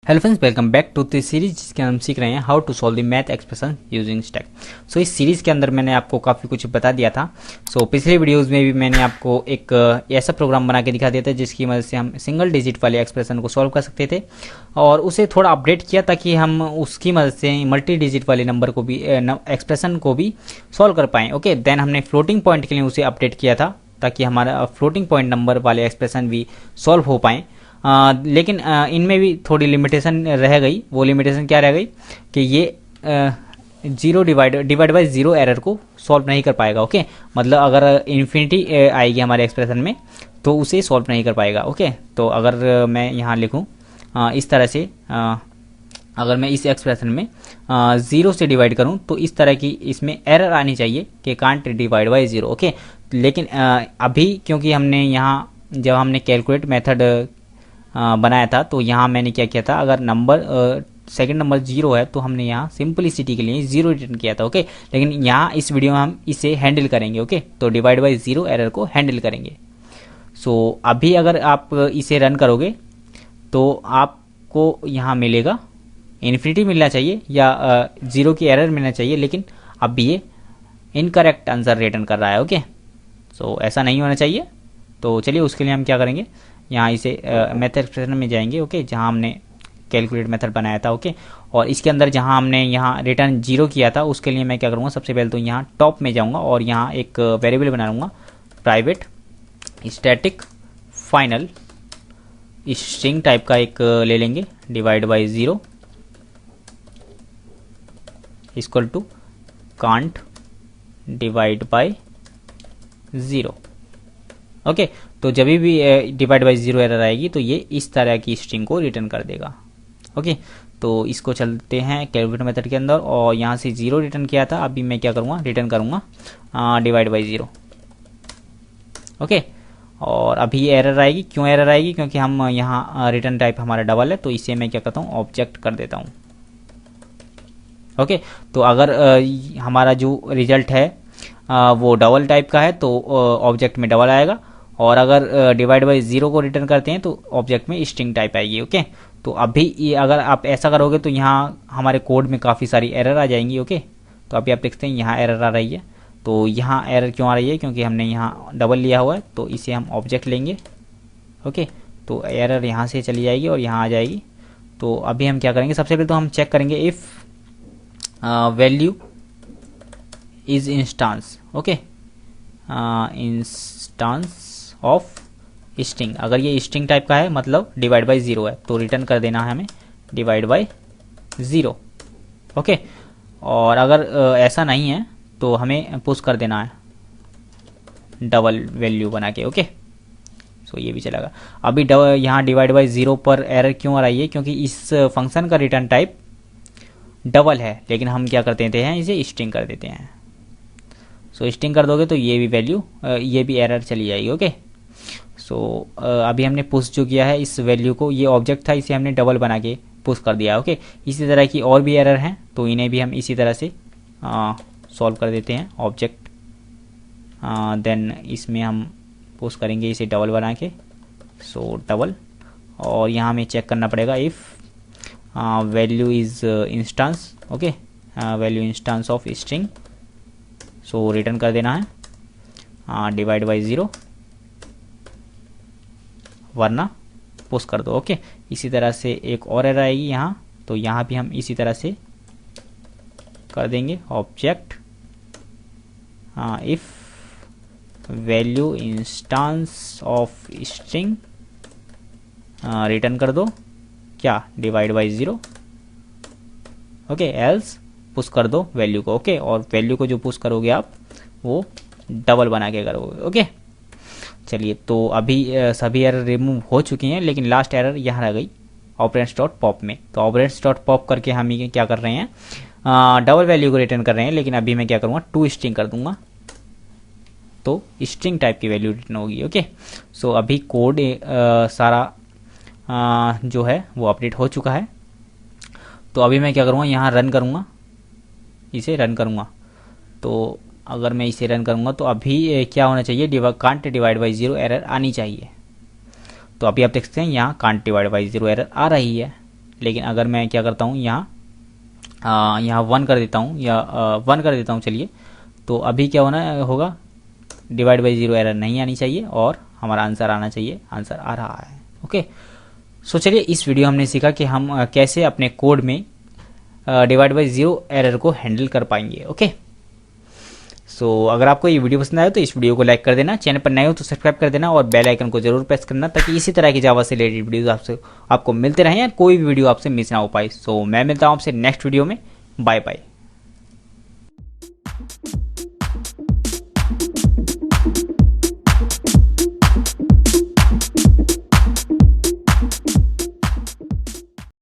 Hello friends, welcome back to this series जिसके हम सीख रहे हैं how to solve the math expression using stack. So इस सीरीज के अंदर मैंने आपको काफ़ी कुछ बता दिया था। पिछले वीडियोस में भी मैंने आपको एक ऐसा प्रोग्राम बना के दिखा दिया था जिसकी मदद से हम सिंगल डिजिट वाले एक्सप्रेशन को सॉल्व कर सकते थे और उसे थोड़ा अपडेट किया ताकि हम उसकी मदद से मल्टी डिजिट वाले नंबर को भी एक्सप्रेशन को भी सॉल्व कर पाएँ। ओके, देन हमने फ्लोटिंग पॉइंट के लिए उसे अपडेट किया था ताकि हमारा फ्लोटिंग पॉइंट नंबर वाले एक्सप्रेशन भी सॉल्व हो पाएँ। लेकिन इनमें भी थोड़ी लिमिटेशन रह गई। वो लिमिटेशन क्या रह गई कि ये zero divide by zero error को सॉल्व नहीं कर पाएगा। ओके, मतलब अगर इन्फिनिटी आएगी हमारे एक्सप्रेशन में तो उसे सॉल्व नहीं कर पाएगा। ओके, तो अगर मैं यहाँ लिखूँ इस तरह से, अगर मैं इस एक्सप्रेशन में ज़ीरो से डिवाइड करूं तो इस तरह की इसमें एरर आनी चाहिए कि can't divide by zero. Okay, लेकिन अभी क्योंकि हमने यहाँ जब हमने कैलकुलेट मेथड बनाया था तो यहाँ मैंने क्या किया था, अगर नंबर सेकंड नंबर जीरो है तो हमने यहाँ सिंपलिसिटी के लिए जीरो रिटर्न किया था। ओके, लेकिन यहाँ इस वीडियो में हम इसे हैंडल करेंगे। ओके, तो डिवाइड बाई जीरो एरर को हैंडल करेंगे। अभी अगर आप इसे रन करोगे तो आपको यहाँ मिलेगा इन्फिनिटी मिलना चाहिए या जीरो की एरर मिलना चाहिए, लेकिन अब ये इनकरेक्ट आंसर रिटर्न कर रहा है। ओके, ऐसा नहीं होना चाहिए। तो चलिए उसके लिए हम क्या करेंगे, यहाँ इसे मेथड एक्सप्रेशन में जाएंगे। ओके, जहाँ हमने कैलकुलेट मेथड बनाया था। ओके, और इसके अंदर जहाँ हमने यहाँ रिटर्न जीरो किया था उसके लिए मैं क्या करूँगा, सबसे पहले तो यहाँ टॉप में जाऊँगा और यहाँ एक वेरिएबल बना लूँगा, private static final string type का एक ले लेंगे, divide by zero equal to can't divide by zero. Okay, तो जब भी डिवाइड बाई ज़ीरो एरर आएगी तो ये इस तरह की स्ट्रिंग को रिटर्न कर देगा। ओके, तो इसको चलते हैं कैलकुलेट मेथड के अंदर और यहाँ से ज़ीरो रिटर्न किया था, अभी मैं क्या करूँगा, रिटर्न करूँगा डिवाइड बाई ज़ीरो। ओके, और अभी ये एरर आएगी। क्यों एरर आएगी, क्योंकि हम यहाँ रिटर्न टाइप हमारा डबल है, तो इसे मैं क्या करता हूँ, ऑब्जेक्ट कर देता हूँ। ओके, तो अगर हमारा जो रिजल्ट है वो डबल टाइप का है तो ऑब्जेक्ट में डबल आएगा, और अगर डिवाइड बाई ज़ीरो को रिटर्न करते हैं तो ऑब्जेक्ट में स्ट्रिंग टाइप आएगी। ओके, तो अभी ये अगर आप ऐसा करोगे तो यहाँ हमारे कोड में काफ़ी सारी एरर आ जाएंगी। ओके, तो अभी आप देखते हैं यहाँ एरर आ रही है। तो यहाँ एरर क्यों आ रही है, क्योंकि हमने यहाँ डबल लिया हुआ है, तो इसे हम ऑब्जेक्ट लेंगे। ओके, तो एरर यहाँ से चली जाएगी और यहाँ आ जाएगी। तो अभी हम क्या करेंगे, सबसे पहले तो हम चेक करेंगे if value is instance. Okay, instance of string, अगर ये स्ट्रिंग टाइप का है मतलब डिवाइड बाई ज़ीरो है तो रिटर्न कर देना है हमें डिवाइड बाई ज़ीरो। ओके, और अगर ऐसा नहीं है तो हमें पुश कर देना है डबल वैल्यू बना के। ओके, ये भी चलेगा। अभी यहाँ डिवाइड बाई ज़ीरो पर एरर क्यों आ रही है, क्योंकि इस फंक्शन का रिटर्न टाइप डबल है, लेकिन हम क्या कर देते हैं, इसे स्ट्रिंग कर देते हैं। स्ट्रिंग कर दोगे तो ये भी वैल्यू, ये भी एरर चली जाएगी। ओके, अभी हमने पुश जो किया है इस वैल्यू को, ये ऑब्जेक्ट था, इसे हमने डबल बना के पुश कर दिया। ओके, इसी तरह की और भी एरर हैं तो इन्हें भी हम इसी तरह से सॉल्व कर देते हैं ऑब्जेक्ट। देन इसमें हम पुश करेंगे इसे डबल बना के, डबल, और यहाँ हमें चेक करना पड़ेगा if value is instance. Okay, value instance of string, return कर देना है डिवाइड बाई ज़ीरो, वरना पुश कर दो। ओके, इसी तरह से एक और एरर आएगी यहाँ, तो यहाँ भी हम इसी तरह से कर देंगे object if value instance of string, return कर दो क्या, divide by zero. Okay, else push कर दो वैल्यू को। ओके, और वैल्यू को जो पुश करोगे आप वो डबल बना के करोगे। ओके, चलिए, तो अभी सभी एरर रिमूव हो चुकी हैं, लेकिन लास्ट एरर यहाँ रह गई ऑपरेंड्स डॉट पॉप में। तो ऑपरेंड्स डॉट पॉप करके हम ये क्या कर रहे हैं, डबल वैल्यू को रिटर्न कर रहे हैं, लेकिन अभी मैं क्या करूँगा, टू स्ट्रिंग कर दूंगा तो स्ट्रिंग टाइप की वैल्यू रिटर्न होगी। ओके, अभी कोड सारा जो है वो अपडेट हो चुका है। तो अभी मैं क्या करूँगा, यहाँ रन करूँगा, इसे रन करूँगा। तो अगर मैं इसे रन करूँगा तो अभी क्या होना चाहिए, can't divide by zero error आनी चाहिए। तो अभी आप देख सकते हैं यहाँ can't divide by zero error आ रही है। लेकिन अगर मैं क्या करता हूँ यहाँ 1 कर देता हूँ या 1 कर देता हूँ चलिए, तो अभी क्या होगा, डिवाइड बाई 0 एरर नहीं आनी चाहिए और हमारा आंसर आना चाहिए। आंसर आ रहा है। ओके, सो चलिए इस वीडियो हमने सीखा कि हम कैसे अपने कोड में डिवाइड बाई 0 एरर को हैंडल कर पाएंगे। ओके, सो अगर आपको ये वीडियो पसंद आया तो इस वीडियो को लाइक कर देना, चैनल पर नए हो तो सब्सक्राइब कर देना और बेल आइकन को जरूर प्रेस करना, ताकि इसी तरह की जावा से रिलेटेड वीडियोस आपको मिलते रहें या कोई भी वीडियो आपसे मिस ना हो पाए। सो मैं मिलता हूँ आपसे नेक्स्ट वीडियो में। Bye bye.